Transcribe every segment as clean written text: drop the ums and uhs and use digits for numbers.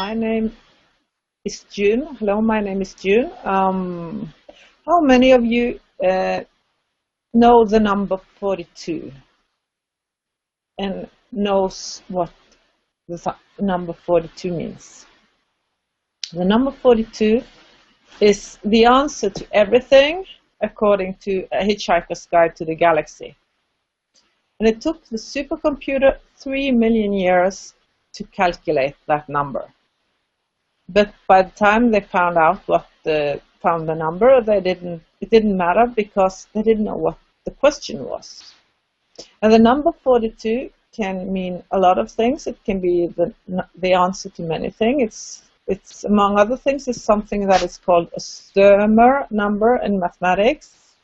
my name is June. Hello, my name is June. How many of you know the number 42 and knows what the number 42 means? The number 42 is the answer to everything according to A Hitchhiker's Guide to the Galaxy. And it took the supercomputer 3 million years to calculate that number. But by the time they found the number, it didn't matter because they didn't know what the question was. And the number 42 can mean a lot of things. It can be the answer to many things. It's among other things, is something that is called a Sturmer number in mathematics.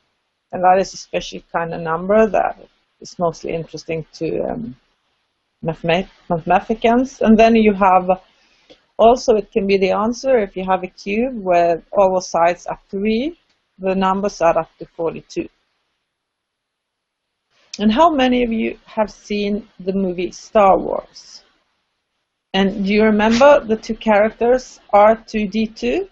And that is a special kind of number that is mostly interesting to mathematicians. And then you have also, it can be the answer if you have a cube where all the sides are 3, the numbers add up to 42. And how many of you have seen the movie Star Wars? And do you remember the two characters, R2-D2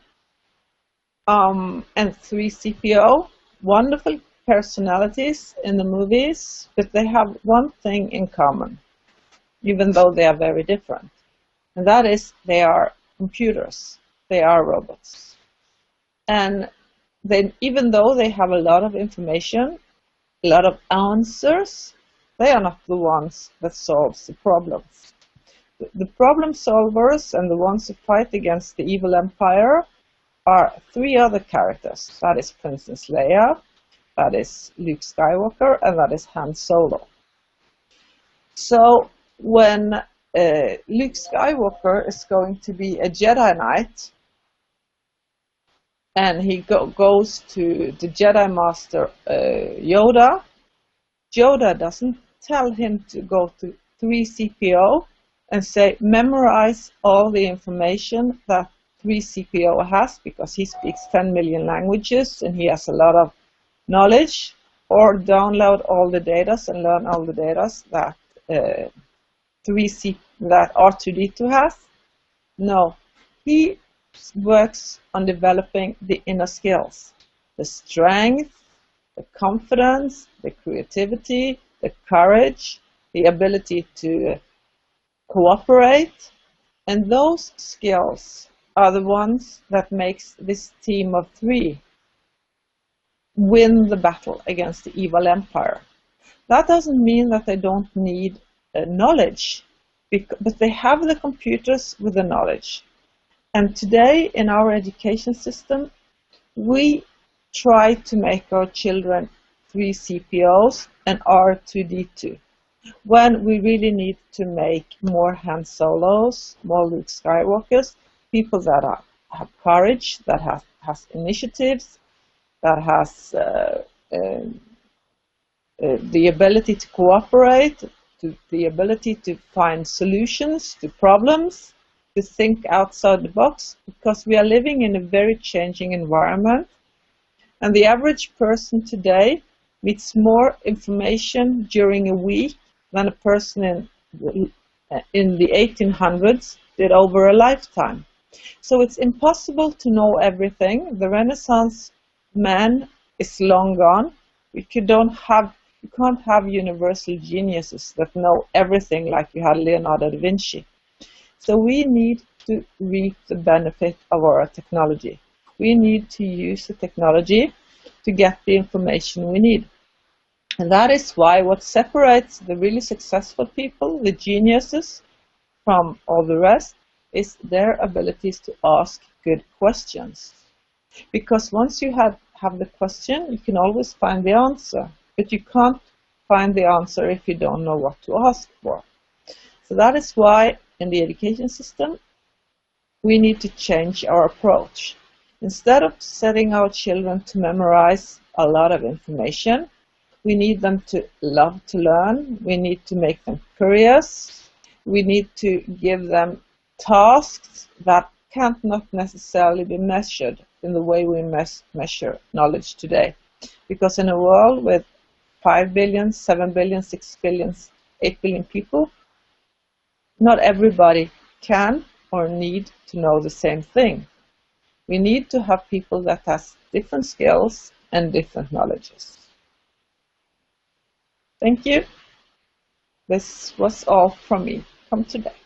and 3CPO? Wonderful personalities in the movies, but they have one thing in common, even though they are very different. And that is, they are computers. They are robots. And even though they have a lot of information, a lot of answers, they are not the ones that solves the problems. The problem solvers and the ones who fight against the evil empire are 3 other characters. That is Princess Leia, that is Luke Skywalker, and that is Han Solo. So when Luke Skywalker is going to be a Jedi Knight, and he goes to the Jedi Master Yoda, Yoda doesn't tell him to go to 3CPO and say, memorize all the information that 3CPO has, because he speaks 10 million languages and he has a lot of knowledge, or download all the data and learn all the data that that R2-D2 has. No, he works on developing the inner skills, the strength, the confidence, the creativity, the courage, the ability to cooperate, and those skills are the ones that makes this team of 3 win the battle against the evil empire. That doesn't mean that they don't need knowledge, but they have the computers with the knowledge. And today in our education system, we try to make our children 3CPOs and R2-D2, when we really need to make more Han Solos, more Luke Skywalkers, people that have courage, that has initiatives, that has the ability to cooperate, the ability to find solutions to problems, to think outside the box, because we are living in a very changing environment. And the average person today needs more information during a week than a person in the 1800s did over a lifetime. So it's impossible to know everything. The Renaissance man is long gone. You can't have universal geniuses that know everything like you had Leonardo da Vinci. So we need to reap the benefit of our technology. We need to use the technology to get the information we need. And that is why what separates the really successful people, the geniuses, from all the rest, is their abilities to ask good questions. Because once you have the question, you can always find the answer. But you can't find the answer if you don't know what to ask for. So that is why in the education system, we need to change our approach. Instead of setting our children to memorize a lot of information, we need them to love to learn. We need to make them curious. We need to give them tasks that can't not necessarily be measured in the way we measure knowledge today. Because in a world with 5 billion, 7 billion, 6 billion, 8 billion people, not everybody can or need to know the same thing. We need to have people that has different skills and different knowledges. Thank you. This was all from me from today.